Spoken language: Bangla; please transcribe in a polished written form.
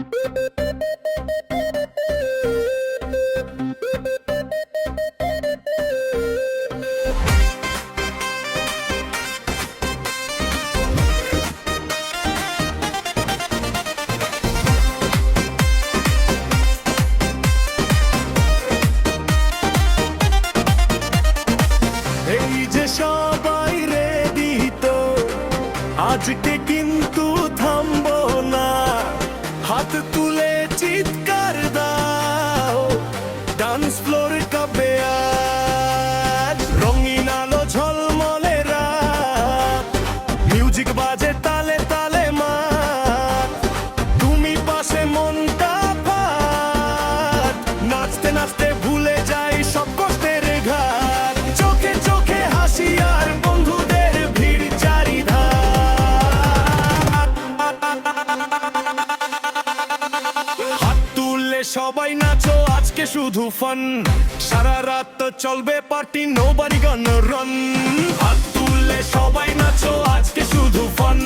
এই যে সবাই রেডি তো আজকে কিন্তু থামবো না, হাত তুলে চিৎকার দাও, ডান্স ফ্লোর কাঁপবে আজ, রঙিন আলো ঝলমলে রাত, মিউজিক বাজে তালে তালে মাত, তুমি পাশে মনটা ফাট, নাচতে নাচতে ভুলে যাই সব কষ্টের ঘাট, চোখে চোখে হাসি আর বন্ধুদের ভিড় চারিধার। হাত তুললে সবাই নাচো, আজকে শুধু ফান, সারা রাত তো চলবে পার্টি, নোবডি গonna রান। হাত তুললে সবাই নাচো, আজকে শুধু ফান,